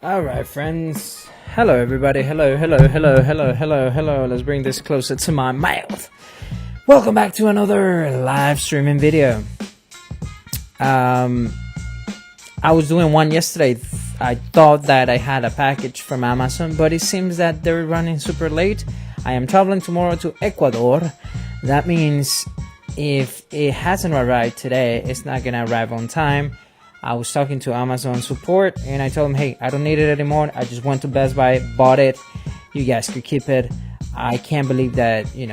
All right, friends. Hello, everybody. Hello. Let's bring this closer to my mouth. Welcome back to another live streaming video. I was doing one yesterday. I thought that I had a package from Amazon, but it seems that they're running super late. I am traveling tomorrow to Ecuador. That means if it hasn't arrived today, it's not gonna arrive on time. I was talking to Amazon support and I told them, hey, I don't need it anymore. I just went to Best Buy, bought it. You guys could keep it. I can't believe that, you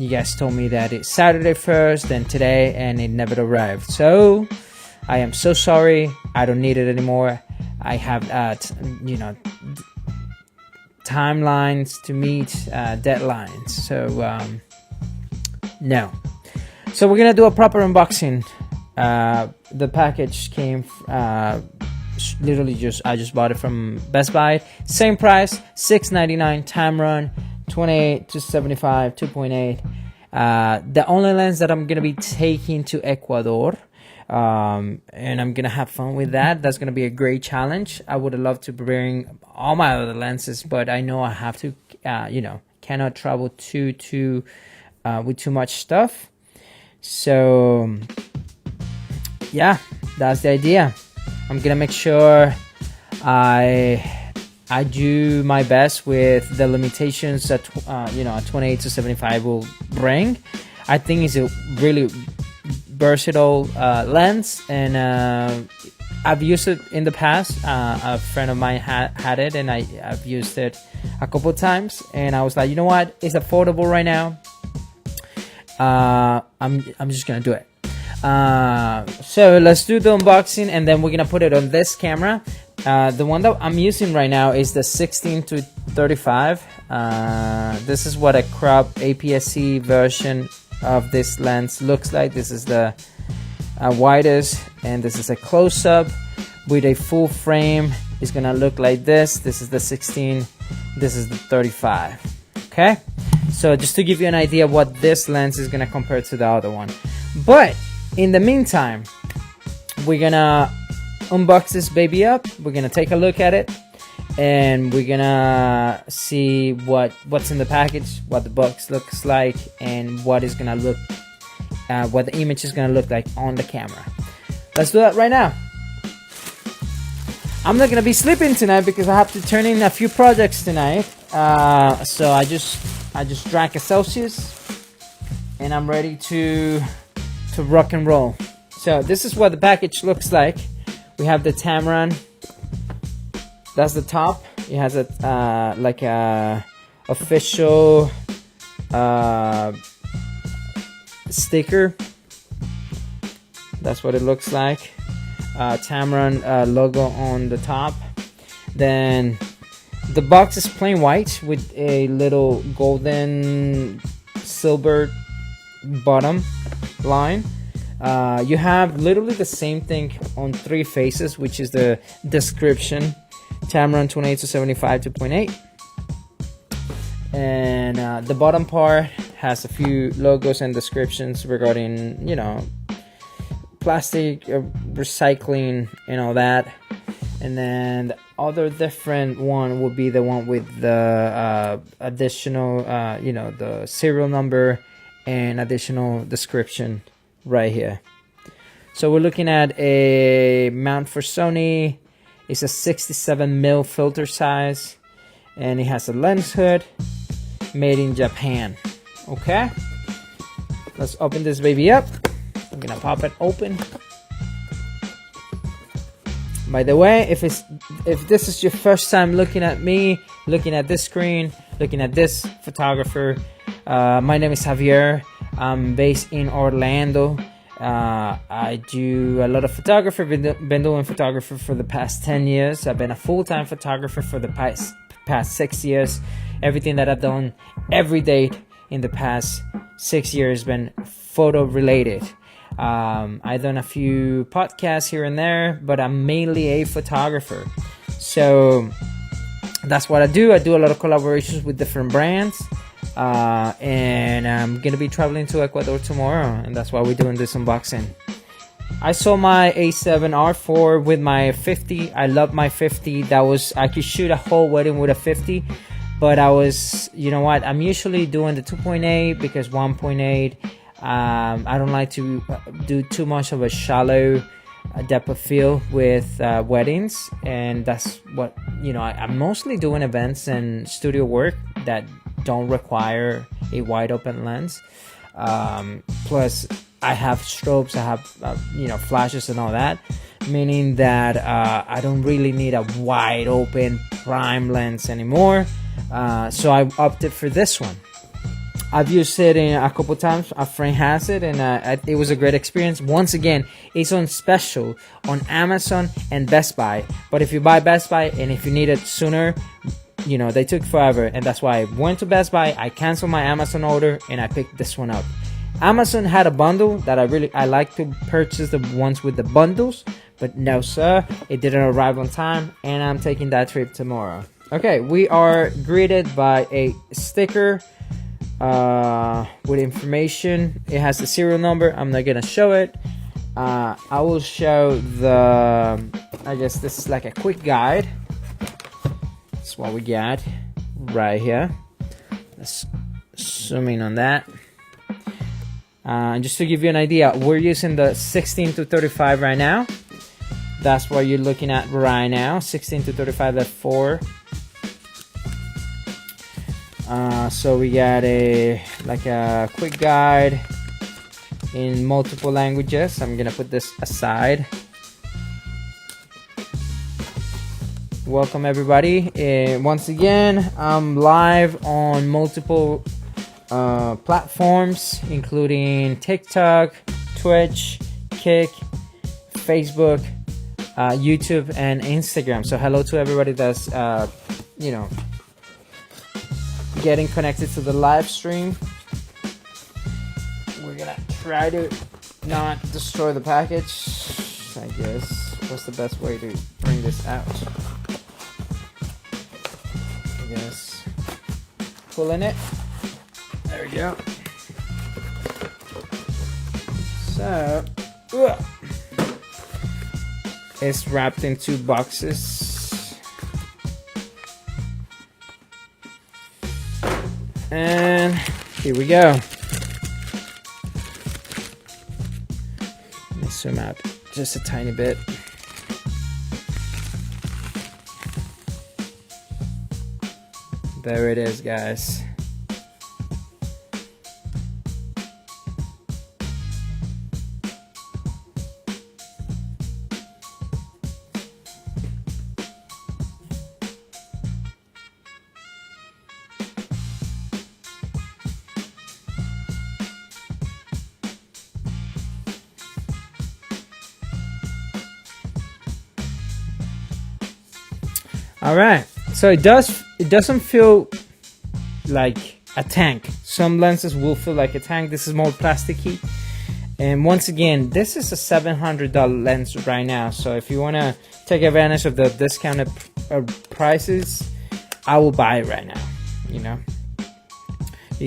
guys told me that it's Saturday first, then today, and it never arrived. So I am so sorry. I don't need it anymore. I have, timelines to meet, deadlines. So, no. So we're going to do a proper unboxing. The package came literally I just bought it from Best Buy. Same price, $6.99. Tamron 28 to 75 2.8. The only lens that I'm gonna be taking to Ecuador, and I'm gonna have fun with that. That's gonna be a great challenge. I would love to bring all my other lenses, but I know I have to cannot travel too with too much stuff. So yeah, that's the idea. I'm gonna make sure I do my best with the limitations that a 28 to 75 will bring. I think it's a really versatile lens, and I've used it in the past. A friend of mine had it, and I've used it a couple of times, and I was like, you know what? It's affordable right now. I'm just gonna do it. So let's do the unboxing, and then we're gonna put it on this camera. The one that I'm using right now is the 16 to 35. This is what a crop APS-C version of this lens looks like. This is the widest, and this is a close-up with a full frame. It's gonna look like this. This is the 16. This is the 35. Okay, so just to give you an idea of what this lens is gonna compare to the other one. But in the meantime, we're gonna unbox this baby up. We're gonna take a look at it, and we're gonna see what's in the package, what the box looks like, and what is gonna look, what the image is gonna look like on the camera. Let's do that right now. I'm not gonna be sleeping tonight because I have to turn in a few projects tonight. So I just drank a Celsius, and I'm ready to rock and roll. So this is what the package looks like. We have the Tamron. That's the top. It has a like a official sticker. That's what it looks like. Tamron logo on the top. Then the box is plain white with a little golden silver bottom line. You have literally the same thing on three faces, which is the description: Tamron 28 to 75 2.8. And the bottom part has a few logos and descriptions regarding plastic recycling and all that. And then the other different one would be the one with the additional the serial number and additional description right here. So we're looking at a mount for Sony. It's a 67mm filter size, and it has a lens hood made in Japan. Okay, let's open this baby up. I'm gonna pop it open. By the way, if this is your first time looking at me, looking at this screen, looking at this photographer, my name is Javier. I'm based in Orlando. I do a lot of photography. Been doing photography for the past 10 years. I've been a full-time photographer for the past 6 years. Everything that I've done every day in the past 6 years has been photo related. I've done a few podcasts here and there, but I'm mainly a photographer. So that's what I do. I do a lot of collaborations with different brands. And I'm gonna be traveling to Ecuador tomorrow, and that's why we're doing this unboxing. I saw my A7R4 with my 50. I love my 50. I could shoot a whole wedding with a 50, but you know what? I'm usually doing the 2.8 because 1.8, I don't like to do too much of a shallow depth of field with weddings, and that's what, I'm mostly doing events and studio work that don't require a wide open lens. Plus I have strobes, I have flashes and all that, meaning that I don't really need a wide open prime lens anymore. So I opted for this one. I've used it a couple times. A friend has it, and it was a great experience. Once again, it's on special on Amazon and Best Buy. But if you buy Best Buy and if you need it sooner, they took forever, and that's why I went to Best Buy. I canceled my Amazon order and I picked this one up. Amazon had a bundle that I like to purchase the ones with the bundles, but no sir, it didn't arrive on time, and I'm taking that trip tomorrow. Okay, we are greeted by a sticker with information. It has the serial number. I'm not gonna show it. I will show I guess this is like a quick guide. That's what we got right here. Let's zoom in on that. Just to give you an idea, we're using the 16 to 35 right now. That's what you're looking at right now, 16 to 35 f4. So we got a quick guide in multiple languages. I'm gonna put this aside. Welcome everybody. Once again, I'm live on multiple platforms, including TikTok, Twitch, Kick, Facebook, YouTube, and Instagram. So hello to everybody that's getting connected to the live stream. We're gonna try to not destroy the package, I guess. What's the best way to bring this out? I guess pulling it. There we go. So it's wrapped in 2 boxes. And here we go. Let me zoom out just a tiny bit. There it is, guys. All right, so it doesn't feel like a tank. Some lenses will feel like a tank. This is more plasticky, and once again, this is a $700 lens right now. So if you want to take advantage of the discounted prices, I will buy it right now. You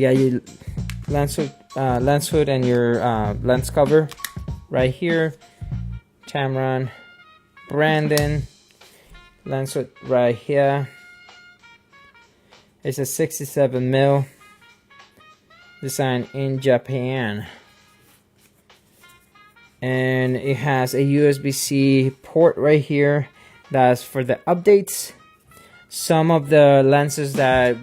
got your lens hood and your lens cover right here. Tamron, Brandon. Lens hood right here. It's a 67mm, designed in Japan, and it has a USB-C port right here. That's for the updates. Some of the lenses that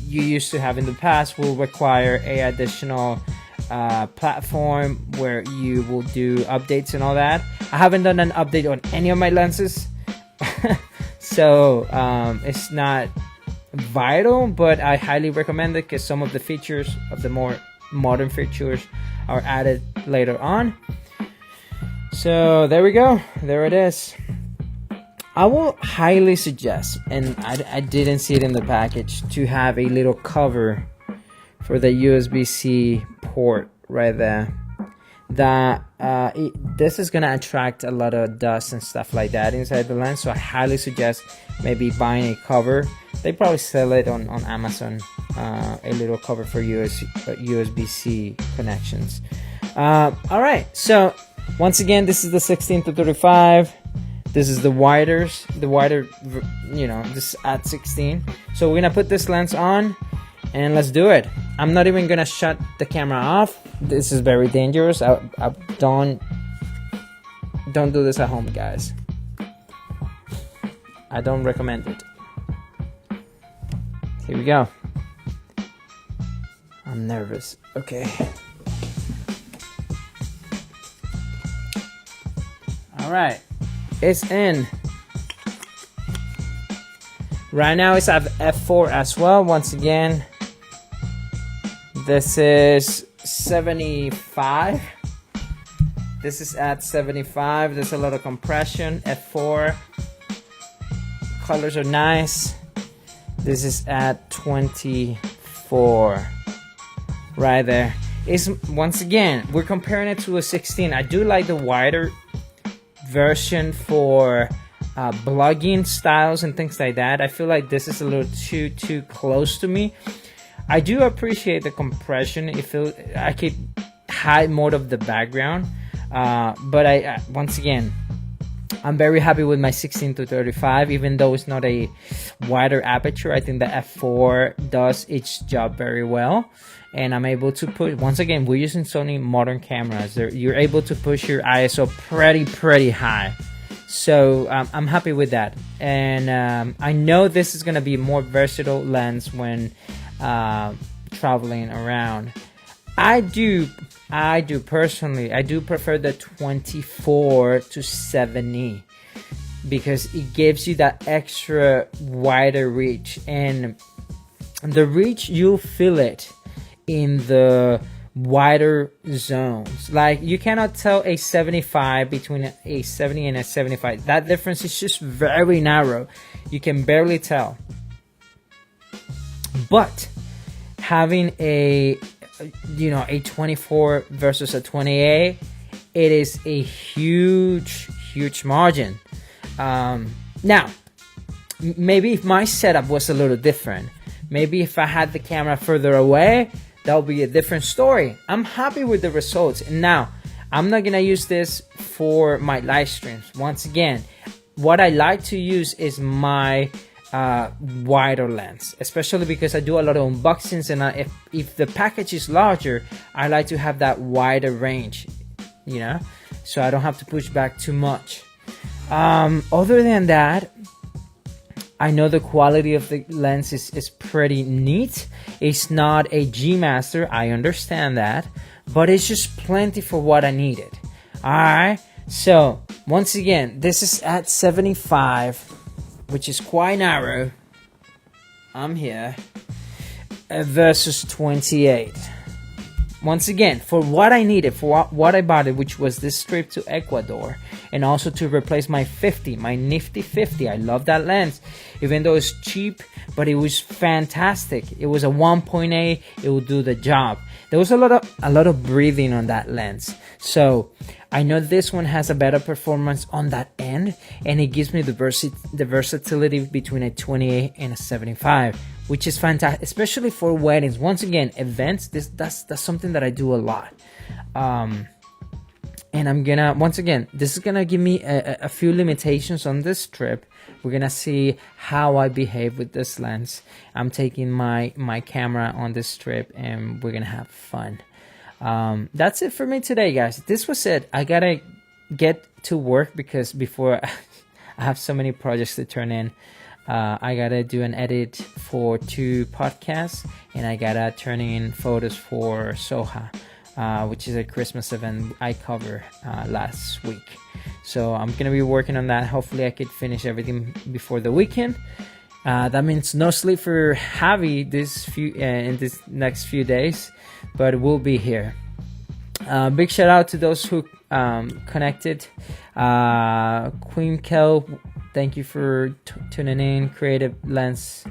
you used to have in the past will require a additional platform where you will do updates and all that. I haven't done an update on any of my lenses. So it's not vital, but I highly recommend it because some of the features of the more modern features are added later on. So there we go, there it is. I will highly suggest, and I didn't see it in the package, to have a little cover for the USB-C port right there. This is gonna attract a lot of dust and stuff like that inside the lens, so I highly suggest maybe buying a cover. They probably sell it on Amazon, a little cover for USB-C connections. All right, so once again, this is the 16 to 35. This is the wider, you know, this at 16. So we're gonna put this lens on and let's do it. I'm not even gonna shut the camera off. This is very dangerous. I don't do this at home, guys. I don't recommend it. Here we go. I'm nervous. Okay. All right. It's in. Right now it's at f4 as well. Once again, this is 75. This is at 75. There's a lot of compression. F4. Colors are nice. This is at 24. Right there. It's, once again, we're comparing it to a 16. I do like the wider version for blogging styles and things like that. I feel like this is a little too close to me. I do appreciate the compression. I could hide more of the background, but I once again, I'm very happy with my 16 to 35. Even though it's not a wider aperture, I think the f4 does its job very well, and I'm able to put, once again, we're using Sony modern cameras. You're able to push your ISO pretty high. So I'm happy with that, and I know this is gonna be a more versatile lens when traveling around. I do personally, I do prefer the 24 to 70 because it gives you that extra wider reach, and the reach, you'll feel it in the wider zones. Like, you cannot tell a 75 between a 70 and a 75. That difference is just very narrow. You can barely tell. But having a 24 versus a 28, it is a huge margin. Now, maybe if my setup was a little different, maybe if I had the camera further away, that would be a different story. I'm happy with the results. Now, I'm not gonna use this for my live streams. Once again, what I like to use is my wider lens, especially because I do a lot of unboxings, and if the package is larger, I like to have that wider range, you know, so I don't have to push back too much. Other than that, I know the quality of the lens is pretty neat. It's not a G Master, I understand that, but it's just plenty for what I needed. Alright, so once again, this is at 75, which is quite narrow. I'm here. Versus 28. Once again, for what I needed, for what I bought it, which was this trip to Ecuador, and also to replace my 50, my nifty 50. I love that lens, even though it's cheap, but it was fantastic. It was a 1.8. It will do the job. There was a lot of breathing on that lens, so I know this one has a better performance on that end, and it gives me the versatility between a 28 and a 75, which is fantastic, especially for weddings. Once again, events. That's something that I do a lot. And I'm gonna, once again, this is gonna give me a few limitations on this trip. We're gonna see how I behave with this lens. I'm taking my camera on this trip, and we're gonna have fun. That's it for me today, guys. This was it. I gotta get to work because before I have so many projects to turn in. I gotta do an edit for 2 podcasts, and I gotta turn in photos for Soha, which is a Christmas event I covered last week. So I'm gonna be working on that. Hopefully I could finish everything before the weekend. That means no sleep for Javi in this next few days, but we'll be here. Big shout out to those who connected. Queen Kel, thank you for tuning in. Creative Lens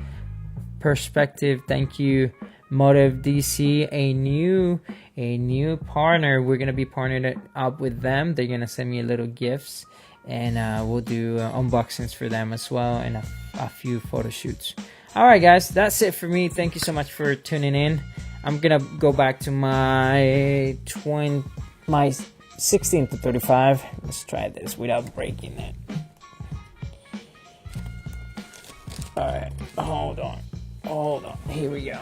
Perspective, thank you. Motive DC, a new partner. We're gonna be partnered up with them. They're gonna send me little gifts, and we'll do unboxings for them as well, and a few photo shoots. All right, guys, that's it for me. Thank you so much for tuning in. I'm gonna go back to my 16 to 35. Let's try this without breaking it. Alright, hold on, here we go.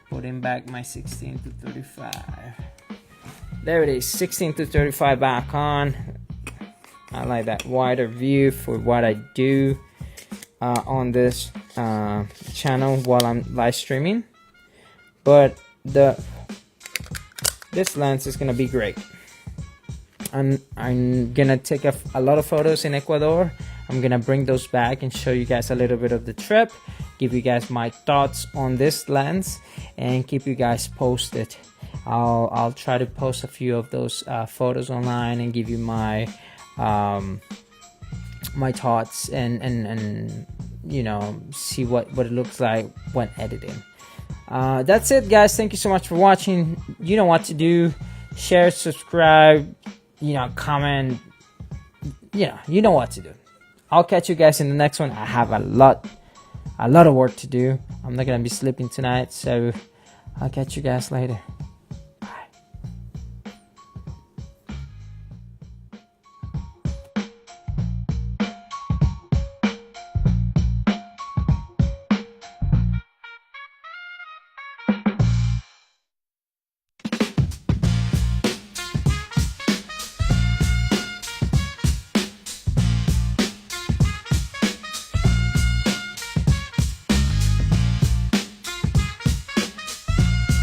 Putting back my 16 to 35. There it is, 16 to 35 back on. I like that wider view for what I do on this channel while I'm live streaming. But this lens is gonna be great. I'm gonna take a lot of photos in Ecuador. I'm gonna bring those back and show you guys a little bit of the trip, give you guys my thoughts on this lens, and keep you guys posted. I'll try to post a few of those photos online and give you my my thoughts and you know, see what it looks like when editing. That's it, guys. Thank you so much for watching. You know what to do. Share, subscribe, you know, comment. You know what to do. I'll catch you guys in the next one. I have a lot of work to do. I'm not gonna be sleeping tonight, so I'll catch you guys later.